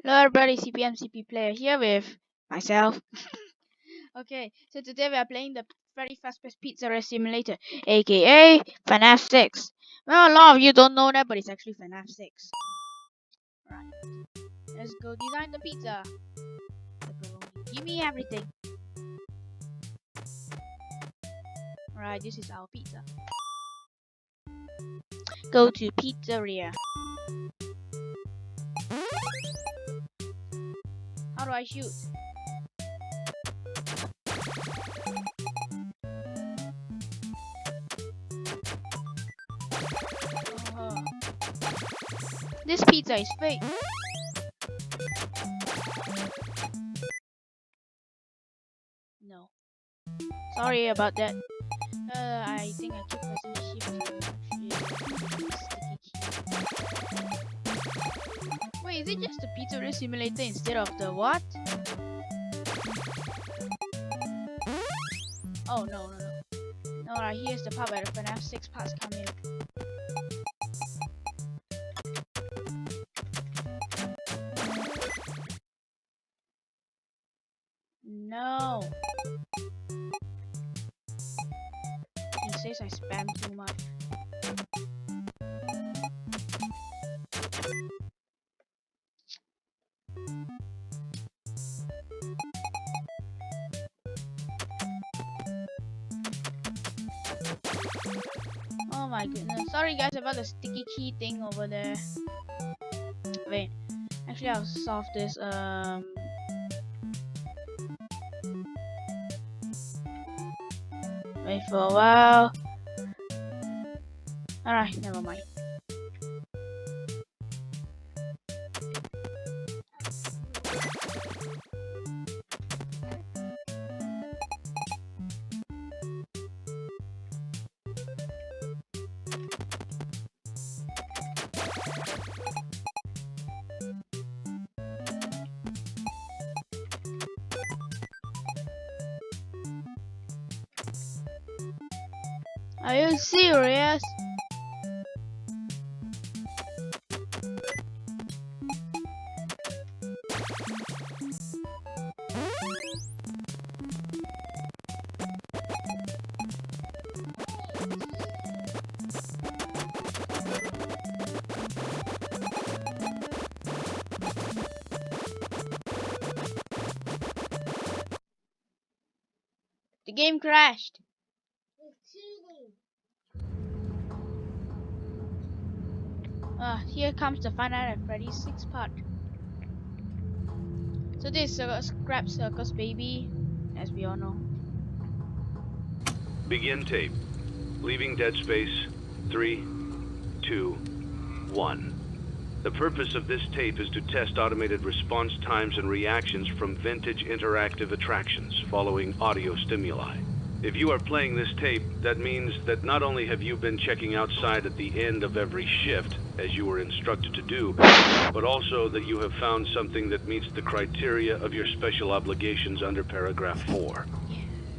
Hello everybody, CP player here with myself. Okay, so today we are playing the very fast-paced pizzeria simulator, aka FNAF 6. Well, a lot of you don't know that, but it's actually FNAF 6. Right, let's go design the pizza. Pepperoni. Give me everything. Alright, this is our pizza. Go to pizzeria. How do I shoot? Oh. This pizza is fake. No. Sorry about that. I think I keep pressing shift. Wait, is it just the pizzeria simulator instead of the what? Oh no. No, right, here's the part where the FNAF 6 parts come in. No. He says I spam too much. Oh my goodness. Sorry guys about the sticky key thing over there. Wait. Actually I'll solve this wait for a while. Alright, never mind. Are you serious? The game crashed. Here comes the Five Nights at Freddy's 6 part. So this is Scrap Circus, baby, as we all know. Begin tape. Leaving Dead Space. 3, 2, 1. The purpose of this tape is to test automated response times and reactions from vintage interactive attractions following audio stimuli. If you are playing this tape, that means that not only have you been checking outside at the end of every shift, as you were instructed to do, but also that you have found something that meets the criteria of your special obligations under paragraph 4.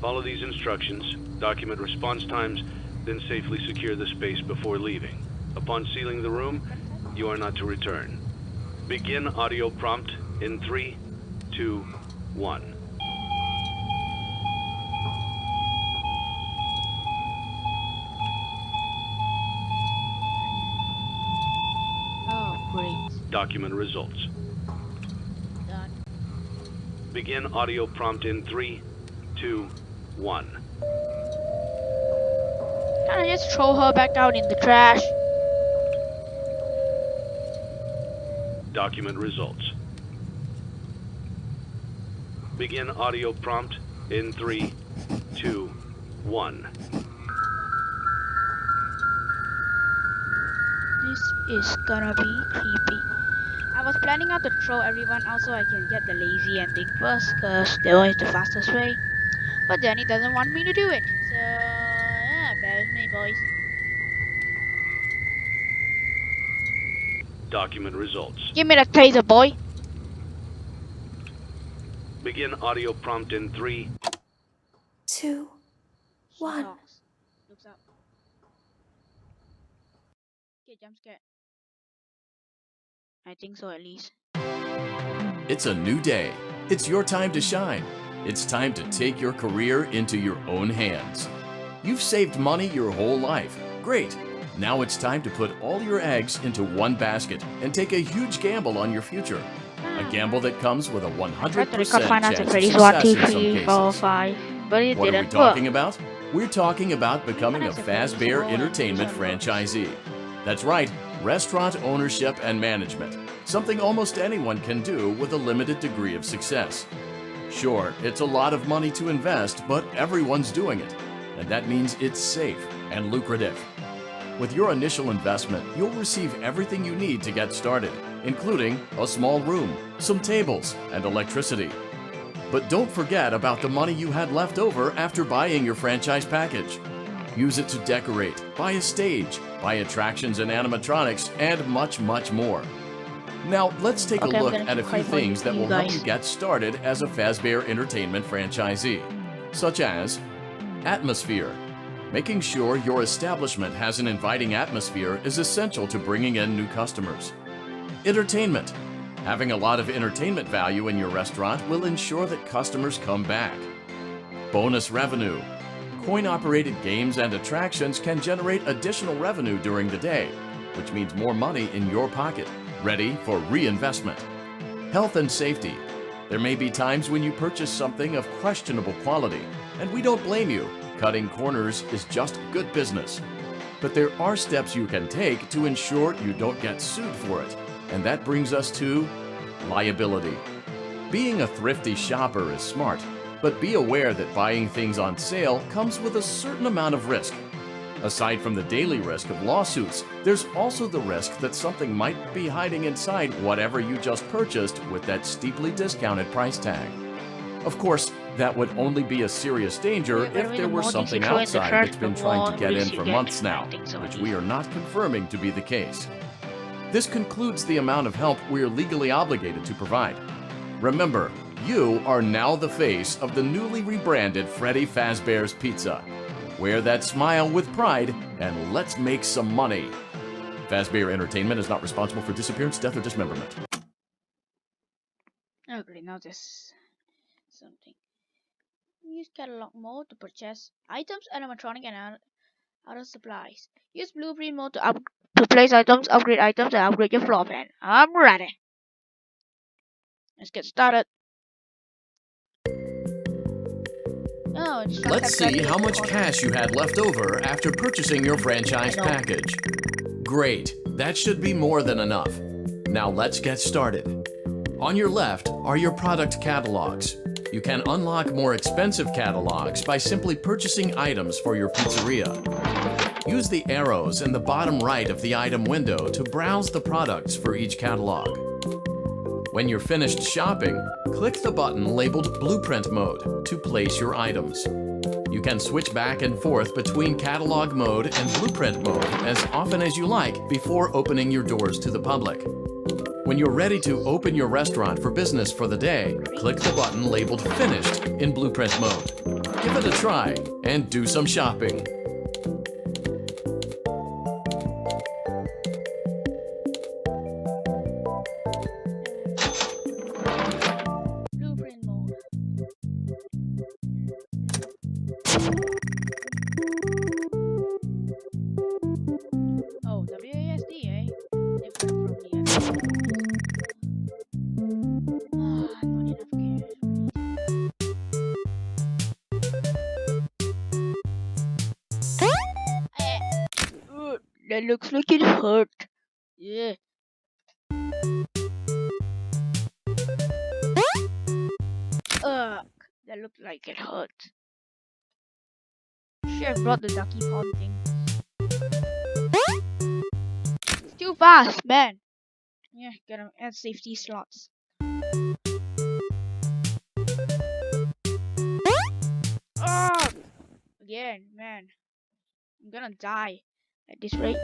Follow these instructions, document response times, then safely secure the space before leaving. Upon sealing the room, you are not to return. Begin audio prompt in 3, 2, 1. Oh, great. Document results. Done. Begin audio prompt in 3, 2, 1. Can I just throw her back out in the trash? Document results. Begin audio prompt in 3, 2, 1. This is gonna be creepy. I was planning out to throw everyone out so I can get the lazy ending first, cause that one is the fastest way. But Danny doesn't want me to do it, so yeah, bear with me, boys. Document results. Give me the taser, boy. Begin audio prompt in 3, 2, She 1. talks. Looks up. Okay, jump scare. I think so, at least. It's a new day. It's your time to shine. It's time to take your career into your own hands. You've saved money your whole life. Great. Now it's time to put all your eggs into one basket and take a huge gamble on your future. A gamble that comes with a 100% chance of success in some cases. But it What are we didn't talking work. about? We're talking about becoming a Fazbear Entertainment franchisee. That's right, restaurant ownership and management. Something almost anyone can do with a limited degree of success. Sure, it's a lot of money to invest, but everyone's doing it. And that means it's safe and lucrative. With your initial investment, you'll receive everything you need to get started, including a small room, some tables, and electricity. But don't forget about the money you had left over after buying your franchise package. Use it to decorate, buy a stage, buy attractions and animatronics, and much, much more. Now, let's take Okay, a I'm look gonna at a keep few quiet things for that you will help guys. you get started as a Fazbear Entertainment franchisee, such as atmosphere. Making sure your establishment has an inviting atmosphere is essential to bringing in new customers. Entertainment. Having a lot of entertainment value in your restaurant will ensure that customers come back. Bonus revenue. Coin-operated games and attractions can generate additional revenue during the day, which means more money in your pocket, ready for reinvestment. Health and safety. There may be times when you purchase something of questionable quality, and we don't blame you. Cutting corners is just good business. But there are steps you can take to ensure you don't get sued for it, and that brings us to liability. Being a thrifty shopper is smart, but be aware that buying things on sale comes with a certain amount of risk. Aside from the daily risk of lawsuits, there's also the risk that something might be hiding inside whatever you just purchased with that steeply discounted price tag. Of course, that would only be a serious danger Yeah, but if in there the were morning, something you throw in the outside trash, that's been the trying to wall, get in release for you months get, now, and things which like we are not confirming to be the case. This concludes the amount of help we are legally obligated to provide. Remember, you are now the face of the newly rebranded Freddy Fazbear's Pizza. Wear that smile with pride, and let's make some money. Fazbear Entertainment is not responsible for disappearance, death, or dismemberment. Okay, now this something. Use catalog mode to purchase items, animatronic, and other supplies. Use blueprint mode to place items, upgrade items, and upgrade your floor plan. I'm ready. Let's get started. Oh, it's Let's see how much cash you had left over after purchasing your franchise I know. package. Great, that should be more than enough. Now let's get started. On your left are your product catalogs. You can unlock more expensive catalogs by simply purchasing items for your pizzeria. Use the arrows in the bottom right of the item window to browse the products for each catalog. When you're finished shopping, click the button labeled Blueprint Mode to place your items. You can switch back and forth between Catalog Mode and Blueprint Mode as often as you like before opening your doors to the public. When you're ready to open your restaurant for business for the day, click the button labeled Finished in Blueprint Mode. Give it a try and do some shopping. Blueprint mode. Oh, WASD, eh? Different from the other. Not enough cash. That looks like it hurt. Yeah. Ugh, that looked like it hurt. Should have brought the ducky pond thing. It's too fast, man. Yeah, gotta add safety slots. Oh, again, man. I'm gonna die at this rate.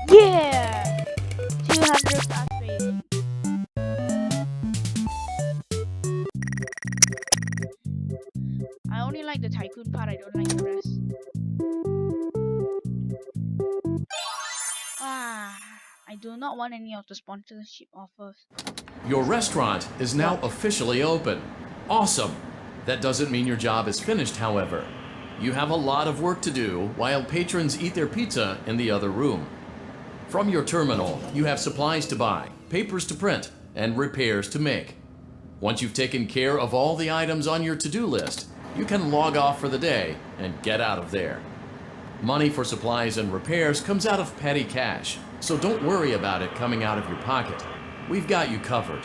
Yeah! 200 fast rating. I only like the tycoon part, I don't like the rest. Ah. do not want any of the sponsorship offers. Your restaurant is now officially open. Awesome! That doesn't mean your job is finished, however. You have a lot of work to do while patrons eat their pizza in the other room. From your terminal, you have supplies to buy, papers to print, and repairs to make. Once you've taken care of all the items on your to-do list, you can log off for the day and get out of there. Money for supplies and repairs comes out of petty cash, so don't worry about it coming out of your pocket. We've got you covered.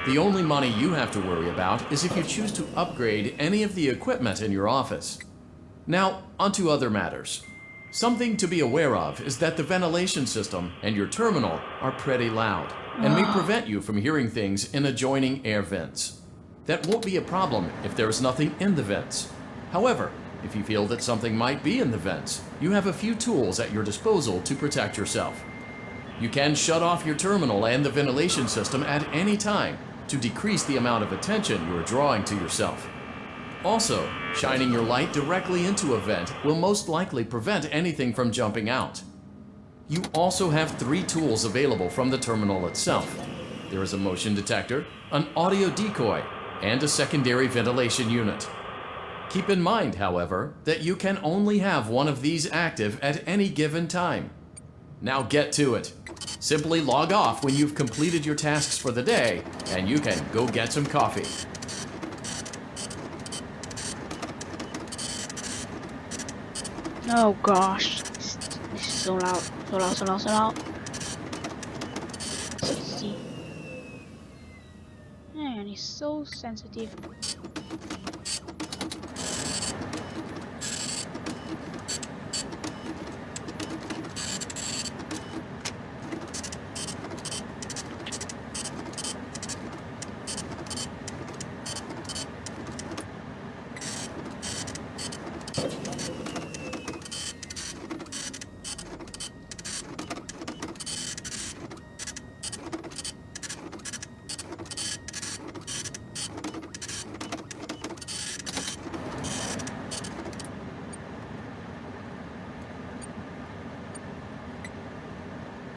The only money you have to worry about is if you choose to upgrade any of the equipment in your office. Now, onto other matters. Something to be aware of is that the ventilation system and your terminal are pretty loud and may prevent you from hearing things in adjoining air vents. That won't be a problem if there is nothing in the vents. However, if you feel that something might be in the vents, you have a few tools at your disposal to protect yourself. You can shut off your terminal and the ventilation system at any time to decrease the amount of attention you are drawing to yourself. Also, shining your light directly into a vent will most likely prevent anything from jumping out. You also have 3 tools available from the terminal itself. There is a motion detector, an audio decoy, and a secondary ventilation unit. Keep in mind, however, that you can only have one of these active at any given time. Now get to it. Simply log off when you've completed your tasks for the day, and you can go get some coffee. Oh gosh, this is so loud, so loud, so loud, so loud. 60. Man, it's so sensitive.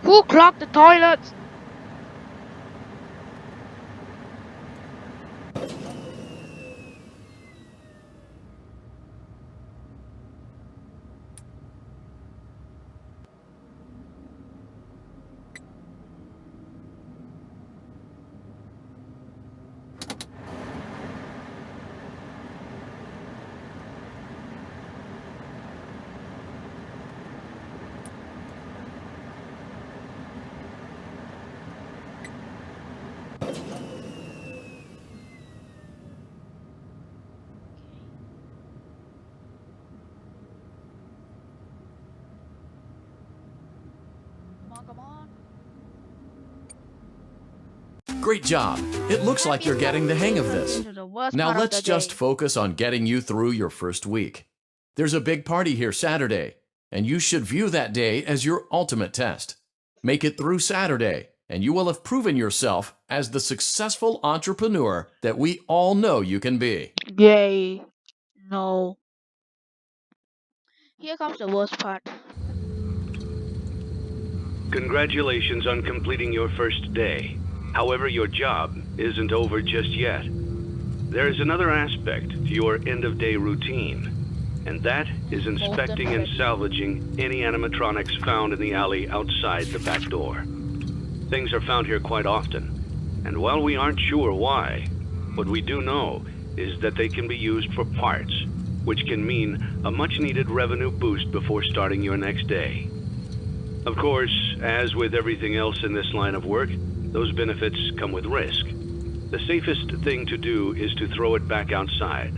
Who clogged the toilets? Come on. Great job! It looks like you're getting the hang of this. Into the worst Now part of let's the just day. focus on getting you through your first week. There's a big party here Saturday, and you should view that day as your ultimate test. Make it through Saturday, and you will have proven yourself as the successful entrepreneur that we all know you can be. Yay. No. Here comes the worst part. Congratulations on completing your first day. However, your job isn't over just yet. There is another aspect to your end-of-day routine, and that is inspecting and salvaging any animatronics found in the alley outside the back door. Things are found here quite often, and while we aren't sure why, what we do know is that they can be used for parts, which can mean a much-needed revenue boost before starting your next day. Of course, as with everything else in this line of work, those benefits come with risk. The safest thing to do is to throw it back outside,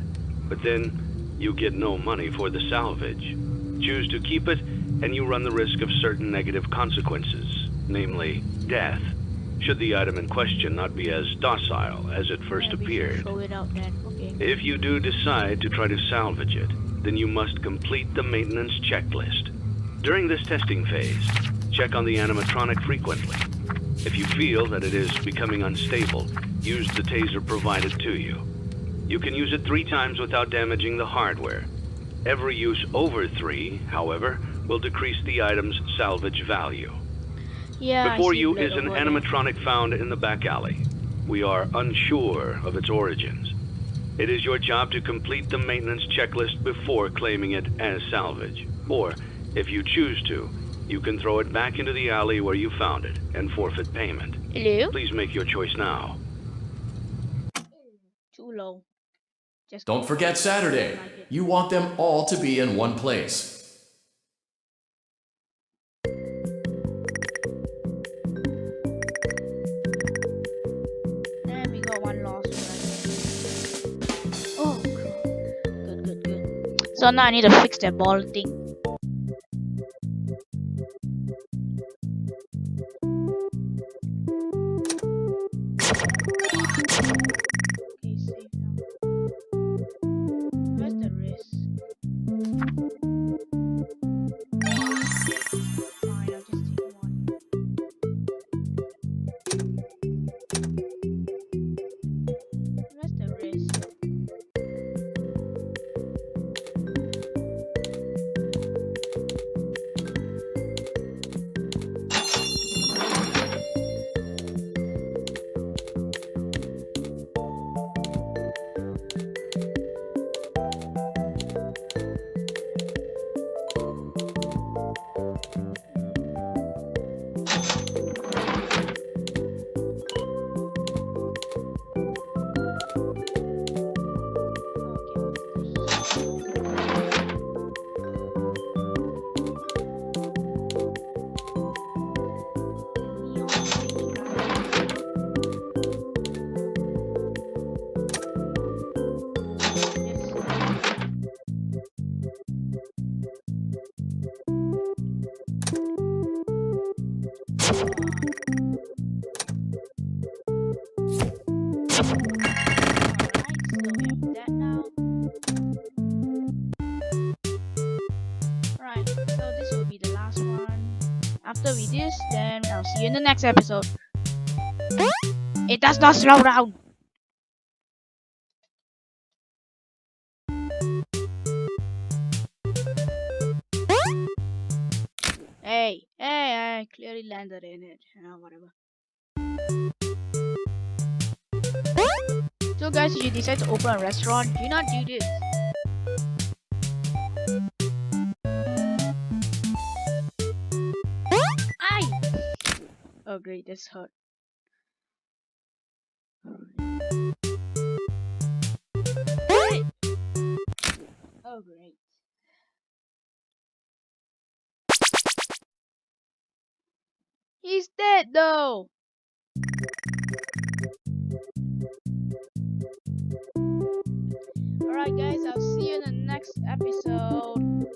but then you get no money for the salvage. Choose to keep it, and you run the risk of certain negative consequences, namely death, should the item in question not be as docile as it first Yeah, we should appeared. throw it out then. Okay. If you do decide to try to salvage it, then you must complete the maintenance checklist. During this testing phase, check on the animatronic frequently. If you feel that it is becoming unstable, use the taser provided to you. You can use it 3 times without damaging the hardware. Every use over 3, however, will decrease the item's salvage value. Yeah, I Before see you blood is an over there. animatronic found in the back alley. We are unsure of its origins. It is your job to complete the maintenance checklist before claiming it as salvage. Or, if you choose to, you can throw it back into the alley where you found it and forfeit payment. Hello? Please make your choice now. Too low. Just Don't forget Saturday. like it. You want them all to be in one place. And we got one lost one. Oh, good. So now I need to fix that ball thing. Okay, save now. Where's the wrist? Fine, I'll just take one. Where's the wrist? Alright, so this will be the last one. After we this, then I'll see you in the next episode. It does not slow down. Hey, I clearly landed in it. Whatever. So guys, if you decide to open a restaurant, do not do this. Aye! Oh great, this hurt. Oh great. He's dead though! Alright guys, I'll see you in the next episode.